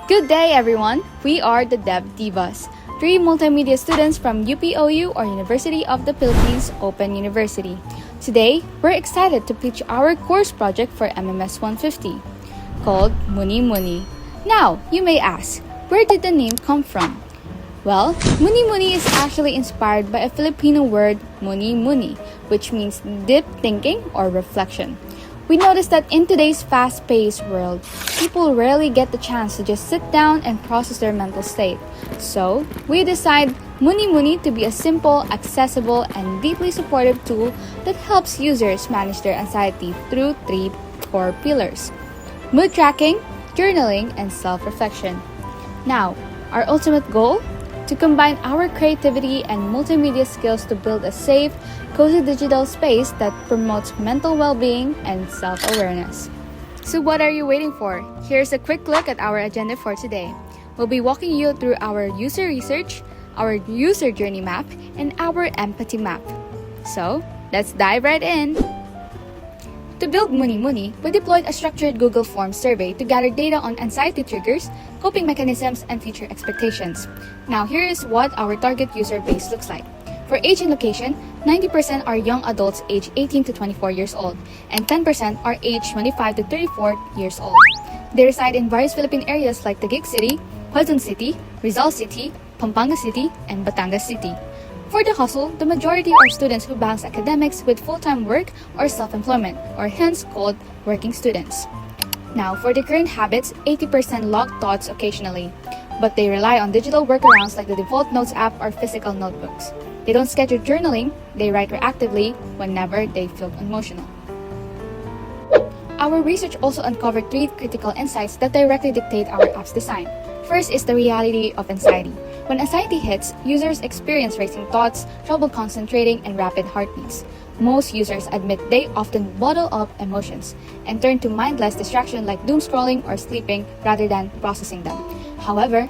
Good day, everyone. We are the Dev Divas, three multimedia students from UPOU or University of the Philippines Open University. Today, we're excited to pitch our course project for MMS 150 called MuniMuni. Now, you may ask, where did the name come from? Well, MuniMuni is actually inspired by a Filipino word, muni-muni, which means deep thinking or reflection. We noticed that in today's fast-paced world, people rarely get the chance to just sit down and process their mental state. So, we decide MuniMuni to be a simple, accessible, and deeply supportive tool that helps users manage their anxiety through three core pillars: mood tracking, journaling, and self-reflection. Now, our ultimate goal? To combine our creativity and multimedia skills to build a safe, cozy digital space that promotes mental well-being and self-awareness. So what are you waiting for? Here's a quick look at our agenda for today. We'll be walking you through our user research, our user journey map, and our empathy map. So, let's dive right in! To build MuniMuni, we deployed a structured Google Forms survey to gather data on anxiety triggers, coping mechanisms, and future expectations. Now, here is what our target user base looks like. For age and location, 90% are young adults aged 18 to 24 years old, and 10% are aged 25 to 34 years old. They reside in various Philippine areas like Taguig City, Quezon City, Rizal City, Pampanga City, and Batangas City. For the hustle, the majority are students who balance academics with full-time work or self-employment, or hence called working students. Now, for the current habits, 80% log thoughts occasionally, but they rely on digital workarounds like the default notes app or physical notebooks. They don't schedule journaling, they write reactively whenever they feel emotional. Our research also uncovered three critical insights that directly dictate our app's design. First is the reality of anxiety. When anxiety hits, users experience racing thoughts, trouble concentrating, and rapid heartbeats. Most users admit they often bottle up emotions and turn to mindless distraction like doom scrolling or sleeping rather than processing them. However,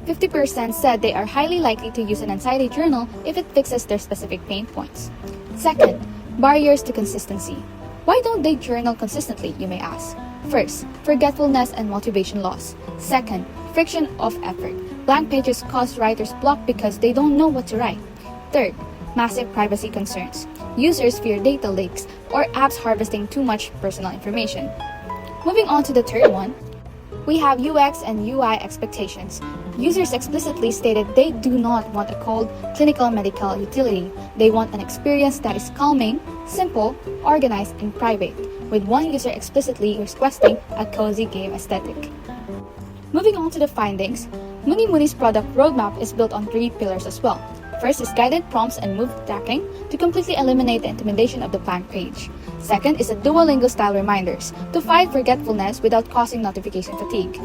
50% said they are highly likely to use an anxiety journal if it fixes their specific pain points. Second, barriers to consistency. Why don't they journal consistently, you may ask? First, forgetfulness and motivation loss. Second, friction of effort. Blank pages cause writers block because they don't know what to write. Third, massive privacy concerns. Users fear data leaks or apps harvesting too much personal information. Moving on to the third one, we have UX and UI expectations. Users explicitly stated they do not want a cold, clinical medical utility. They want an experience that is calming, simple, organized, and private, with one user explicitly requesting a cozy game aesthetic. Moving on to the findings, MuniMuni's product roadmap is built on three pillars as well. First is guided prompts and mood tracking to completely eliminate the intimidation of the blank page. Second is a Duolingo style reminders to fight forgetfulness without causing notification fatigue.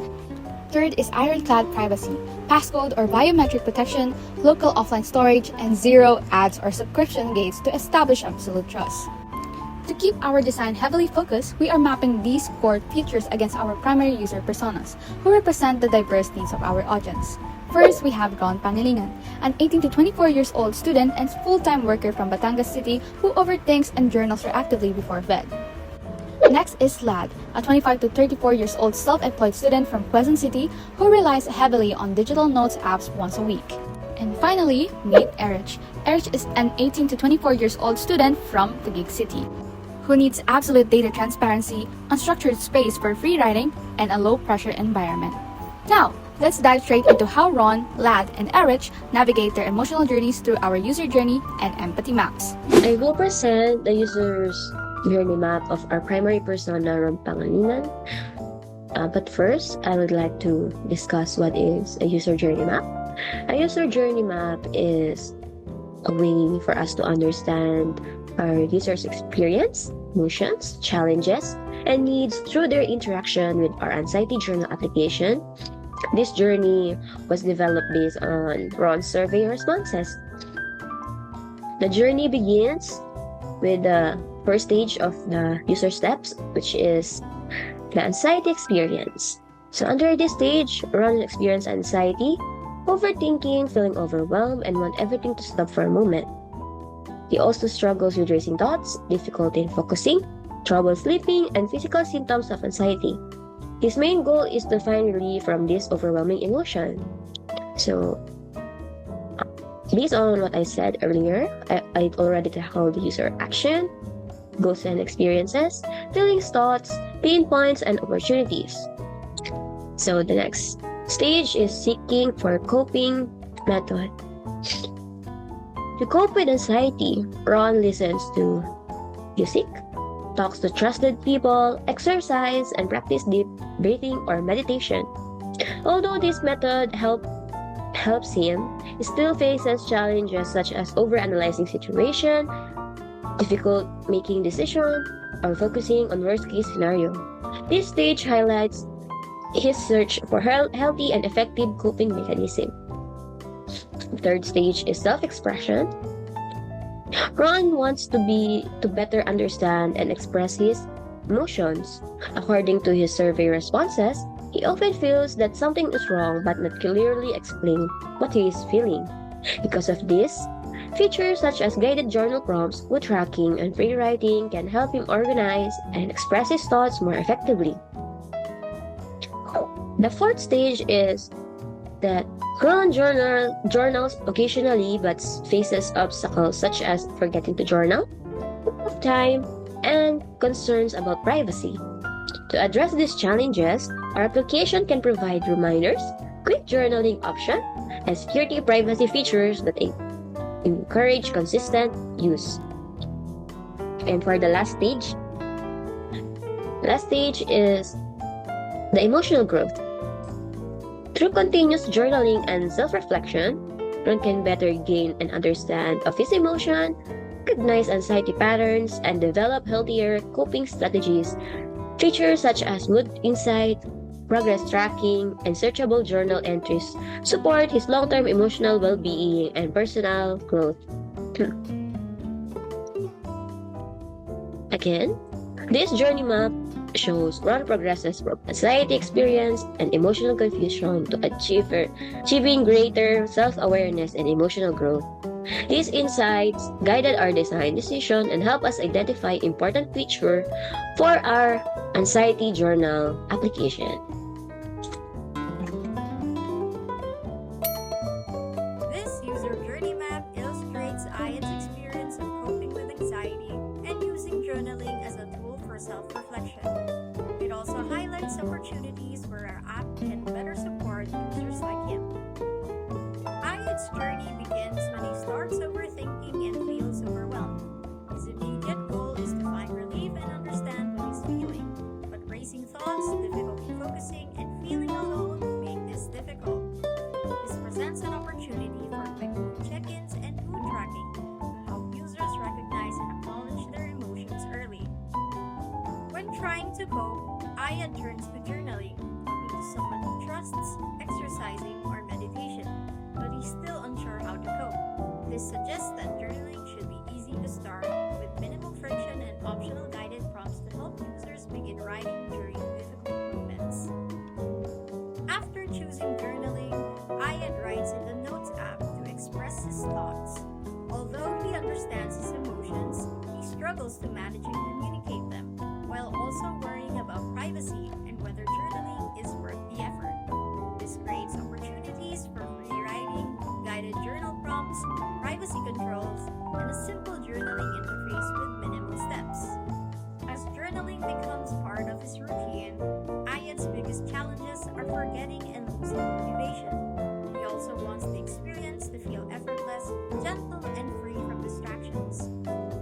Third is ironclad privacy, passcode or biometric protection, local offline storage, and zero ads or subscription gates to establish absolute trust. To keep our design heavily focused, we are mapping these core features against our primary user personas, who represent the diverse needs of our audience. First, we have Ron Pangalingan, an 18 to 24 years old student and full-time worker from Batangas City who overthinks and journals reactively before bed. Next is Lad, a 25 to 34 years old self-employed student from Quezon City who relies heavily on digital notes apps once a week. And finally, meet Erich. Erich is an 18 to 24 years old student from Taguig City who needs absolute data transparency, unstructured space for free writing, and a low-pressure environment. Now, let's dive straight into how Ron, Lad, and Erich navigate their emotional journeys through our user journey and empathy maps. I will present the user's journey map of our primary persona, Ron Pangalingan. But first, I would like to discuss what is a user journey map. A user journey map is a way for us to understand our user's experience, emotions, challenges, and needs through their interaction with our anxiety journal application. This journey was developed based on Ron's survey responses. The journey begins with the first stage of the user steps, which is the anxiety experience. So under this stage, Ron experienced anxiety, overthinking, feeling overwhelmed, and want everything to stop for a moment. He also struggles with racing thoughts, difficulty in focusing, trouble sleeping, and physical symptoms of anxiety. His main goal is to find relief from this overwhelming emotion. So, based on what I said earlier, I already tackled the user action, goals and experiences, feelings, thoughts, pain points, and opportunities. So the next stage is seeking for coping method. To cope with anxiety, Ron listens to music, talks to trusted people, exercise, and practice deep breathing or meditation. Although this method helps him, he still faces challenges such as overanalyzing situation, difficult making decisions, or focusing on worst-case scenario. This stage highlights his search for healthy and effective coping mechanism. The third stage is self-expression. Ron wants to better understand and express his emotions. According to his survey responses, he often feels that something is wrong but not clearly explain what he is feeling. Because of this, features such as guided journal prompts, mood tracking, and free writing can help him organize and express his thoughts more effectively. The fourth stage is that Ron journals occasionally but faces obstacles such as forgetting to journal, lack of time, and concerns about privacy. To address these challenges, our application can provide reminders, quick journaling option, and security privacy features that encourage consistent use. And for the last stage is the emotional growth. Through continuous journaling and self-reflection, one can better gain an understand of his emotion, recognize anxiety patterns, and develop healthier coping strategies. Features such as mood insight, progress tracking, and searchable journal entries support his long-term emotional well-being and personal growth. Again, this journey map shows Ron progresses from anxiety experience and emotional confusion to achieving greater self-awareness and emotional growth. These insights guided our design decision and help us identify important features for our anxiety journal application. This user journey map illustrates Ian's experience of coping with anxiety and using journaling as a tool for self-reflection. It also highlights opportunities where our app can better support users like him. Ian's journey begins when he starts overthinking and feels overwhelmed. His immediate goal is to find relief and understand what he's feeling, but racing thoughts, difficulty focusing, and feeling alone make this difficult. This presents an opportunity for quick mood check-ins and mood tracking to help users recognize and acknowledge their emotions early. When trying to cope, Ian turns to journaling, talking to someone he trusts, exercising, or meditation, but he's still unsure how to cope. This suggests that journaling should be easy to start, with minimal friction and optional guided prompts to help users begin writing during difficult moments. After choosing journaling, Ian writes in the Notes app to express his thoughts. Although he understands his emotions, he struggles to manage and communicate them, while also worrying about privacy and whether journaling is worth the effort. This creates opportunities for free writing, guided journal prompts, privacy controls, and a simple journaling interface with minimal steps. As journaling becomes part of his routine, Ian's biggest challenges are forgetting and losing motivation. He also wants the experience to feel effortless, gentle, and free from distractions.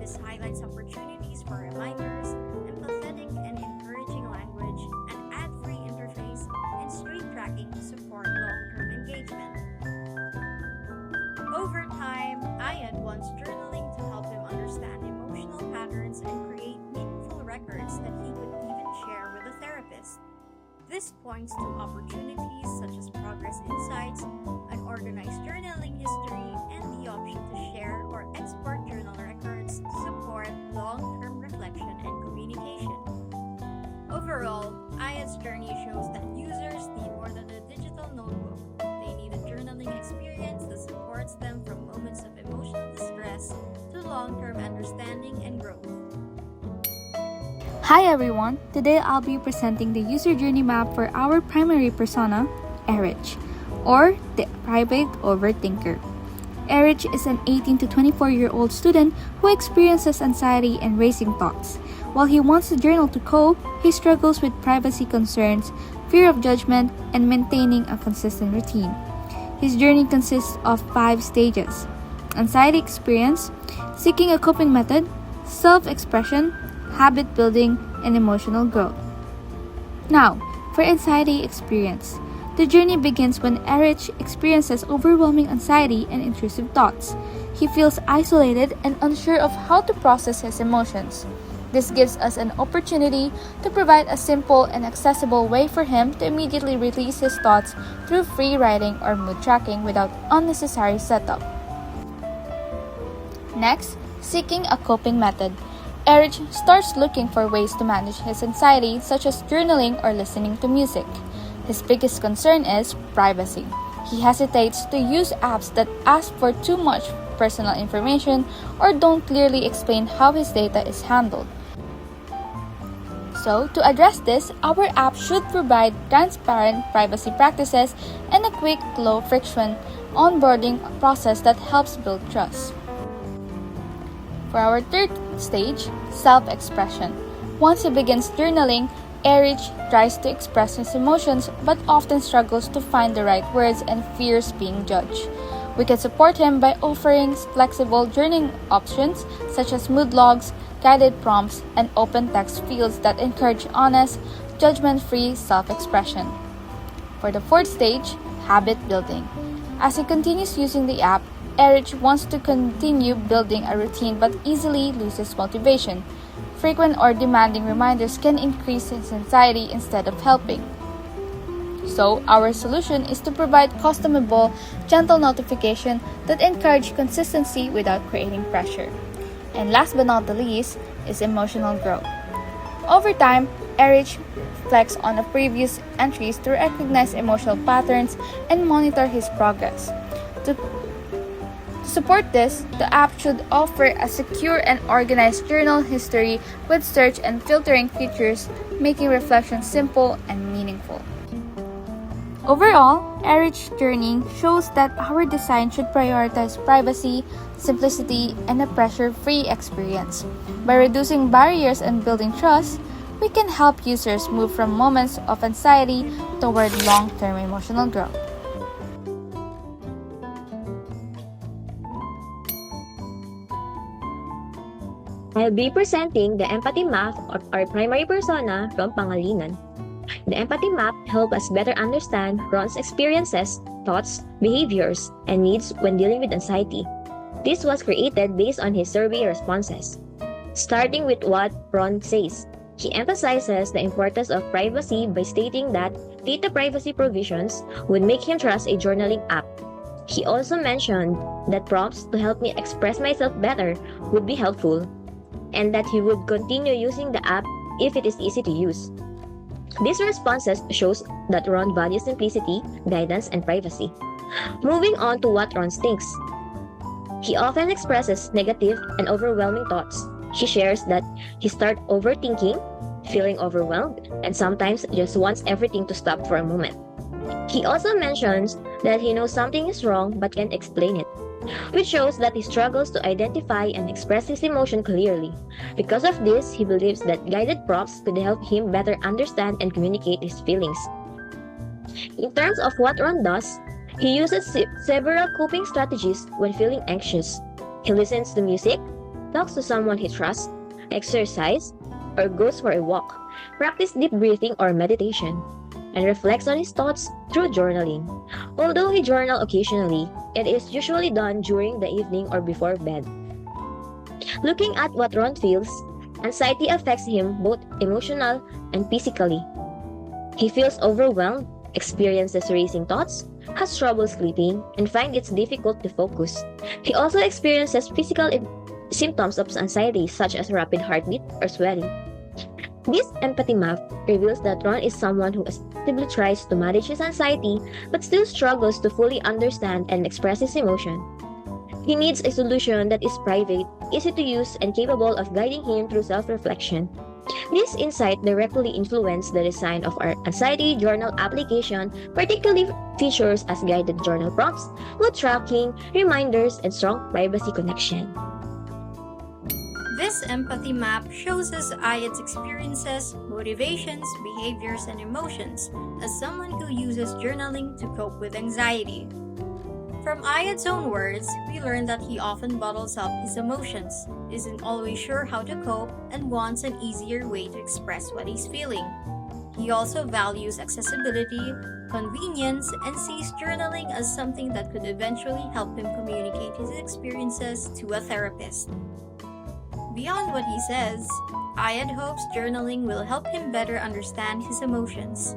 This highlights opportunities for reminders, empathetic and encouraging language, an ad-free interface, and street tracking to support long-term engagement. Over time, Ian wants journaling to help him understand emotional patterns and create meaningful records that he could even share with a therapist. This points to opportunities such as progress insights, an organized journaling history, and the option to share or export journal records to support long-term reflection and communication. Overall, Ian's journey shows that users need more than a digital notebook. They need a journaling experience that supports them from moments of emotional distress to long-term understanding and growth. Hi everyone! Today I'll be presenting the user journey map for our primary persona, Erich, or the private overthinker. Erich is an 18 to 24-year-old student who experiences anxiety and racing thoughts. While he wants to journal to cope, he struggles with privacy concerns, fear of judgment, and maintaining a consistent routine. His journey consists of 5 stages: anxiety experience, seeking a coping method, self-expression, habit building, and emotional growth. Now, for anxiety experience. The journey begins when Erich experiences overwhelming anxiety and intrusive thoughts. He feels isolated and unsure of how to process his emotions. This gives us an opportunity to provide a simple and accessible way for him to immediately release his thoughts through free writing or mood tracking without unnecessary setup. Next, seeking a coping method. Erich starts looking for ways to manage his anxiety, such as journaling or listening to music. His biggest concern is privacy. He hesitates to use apps that ask for too much personal information or don't clearly explain how his data is handled. So, to address this, our app should provide transparent privacy practices and a quick, low-friction onboarding process that helps build trust. For our third stage, self-expression. Once he begins journaling, Erich tries to express his emotions but often struggles to find the right words and fears being judged. We can support him by offering flexible journaling options such as mood logs, guided prompts, and open text fields that encourage honest, judgment-free self-expression. For the fourth stage, habit building. As he continues using the app, Erich wants to continue building a routine but easily loses motivation. Frequent or demanding reminders can increase his anxiety instead of helping. So, our solution is to provide customizable, gentle notification that encourage consistency without creating pressure. And last but not the least is emotional growth. Over time, Erich reflects on the previous entries to recognize emotional patterns and monitor his progress. To support this, the app should offer a secure and organized journal history with search and filtering features, making reflection simple and meaningful. Overall, Erich's journey shows that our design should prioritize privacy, simplicity, and a pressure-free experience. By reducing barriers and building trust, we can help users move from moments of anxiety toward long-term emotional growth. I'll be presenting the empathy map of our primary persona, Ron Pangalinan. The empathy map helps us better understand Ron's experiences, thoughts, behaviors, and needs when dealing with anxiety. This was created based on his survey responses. Starting with what Ron says, he emphasizes the importance of privacy by stating that data privacy provisions would make him trust a journaling app. He also mentioned that prompts to help me express myself better would be helpful, and that he would continue using the app if it is easy to use. These responses shows that Ron values simplicity, guidance, and privacy. Moving on to what Ron thinks. He often expresses negative and overwhelming thoughts. He shares that he starts overthinking, feeling overwhelmed, and sometimes just wants everything to stop for a moment. He also mentions that he knows something is wrong but can't explain it, which shows that he struggles to identify and express his emotion clearly. Because of this, he believes that guided prompts could help him better understand and communicate his feelings. In terms of what Ron does, he uses several coping strategies when feeling anxious. He listens to music, talks to someone he trusts, exercises, or goes for a walk, practice deep breathing or meditation, and reflects on his thoughts through journaling. Although he journals occasionally, it is usually done during the evening or before bed. Looking at what Ron feels, anxiety affects him both emotional and physically. He feels overwhelmed, experiences racing thoughts, has trouble sleeping, and finds it difficult to focus. He also experiences physical symptoms of anxiety such as rapid heartbeat or sweating. This empathy map reveals that Ron is someone who actively tries to manage his anxiety but still struggles to fully understand and express his emotion. He needs a solution that is private, easy to use, and capable of guiding him through self-reflection. This insight directly influenced the design of our anxiety journal application, particularly features as guided journal prompts, mood tracking, reminders, and strong privacy connection. This empathy map shows us Ayad's experiences, motivations, behaviors, and emotions as someone who uses journaling to cope with anxiety. From Ayad's own words, we learn that he often bottles up his emotions, isn't always sure how to cope, and wants an easier way to express what he's feeling. He also values accessibility, convenience, and sees journaling as something that could eventually help him communicate his experiences to a therapist. Beyond what he says, Ayad hopes journaling will help him better understand his emotions.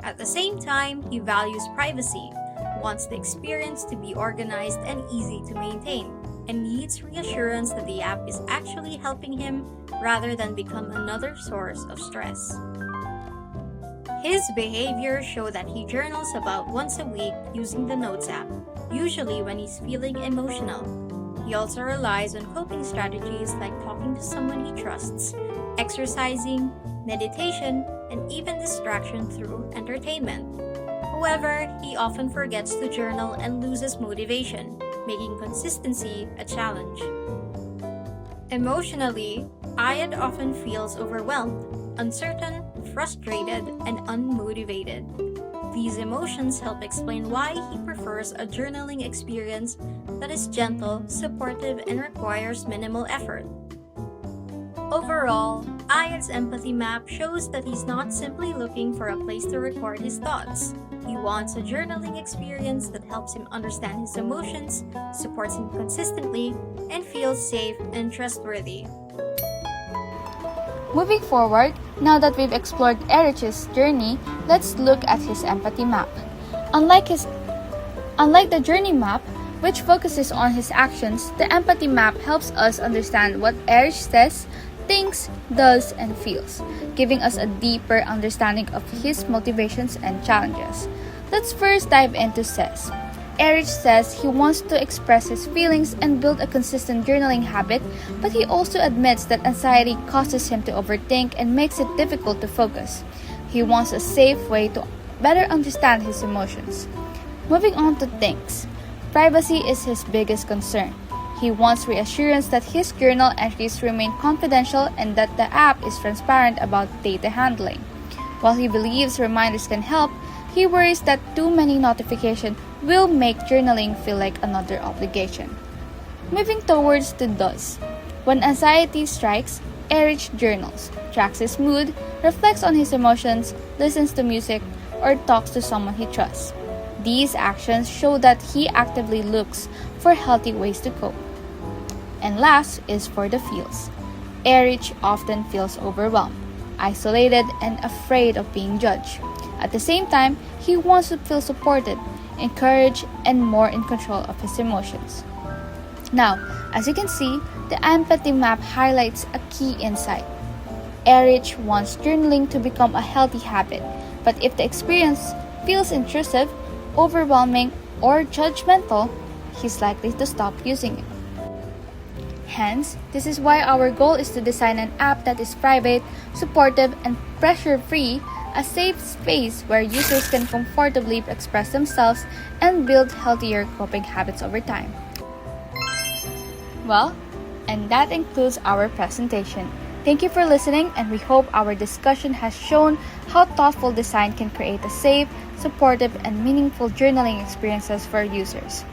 At the same time, he values privacy, wants the experience to be organized and easy to maintain, and needs reassurance that the app is actually helping him rather than become another source of stress. His behaviors show that he journals about once a week using the Notes app, usually when he's feeling emotional. He also relies on coping strategies like talking to someone he trusts, exercising, meditation, and even distraction through entertainment. However, he often forgets to journal and loses motivation, making consistency a challenge. Emotionally, Ayad often feels overwhelmed, uncertain, frustrated, and unmotivated. These emotions help explain why he prefers a journaling experience that is gentle, supportive, and requires minimal effort. Overall, Ayad's empathy map shows that he's not simply looking for a place to record his thoughts. He wants a journaling experience that helps him understand his emotions, supports him consistently, and feels safe and trustworthy. Moving forward, now that we've explored Erich's journey, let's look at his empathy map. Unlike the journey map, which focuses on his actions, the empathy map helps us understand what Erich says, thinks, does, and feels, giving us a deeper understanding of his motivations and challenges. Let's first dive into says. Erich says he wants to express his feelings and build a consistent journaling habit, but he also admits that anxiety causes him to overthink and makes it difficult to focus. He wants a safe way to better understand his emotions. Moving on to thinks. Privacy is his biggest concern. He wants reassurance that his journal entries remain confidential and that the app is transparent about data handling. While he believes reminders can help, he worries that too many notifications will make journaling feel like another obligation. Moving towards the does. When anxiety strikes, Erich journals, tracks his mood, reflects on his emotions, listens to music, or talks to someone he trusts. These actions show that he actively looks for healthy ways to cope. And last is for the feels. Erich often feels overwhelmed, isolated, and afraid of being judged. At the same time, he wants to feel supported, encouraged, and more in control of his emotions. Now, as you can see, the empathy map highlights a key insight. Erich wants journaling to become a healthy habit, but if the experience feels intrusive, overwhelming, or judgmental, he's likely to stop using it. Hence, this is why our goal is to design an app that is private, supportive, and pressure-free, a safe space where users can comfortably express themselves and build healthier coping habits over time. Well, and that includes our presentation. Thank you for listening, and we hope our discussion has shown how thoughtful design can create a safe, supportive, and meaningful journaling experiences for users.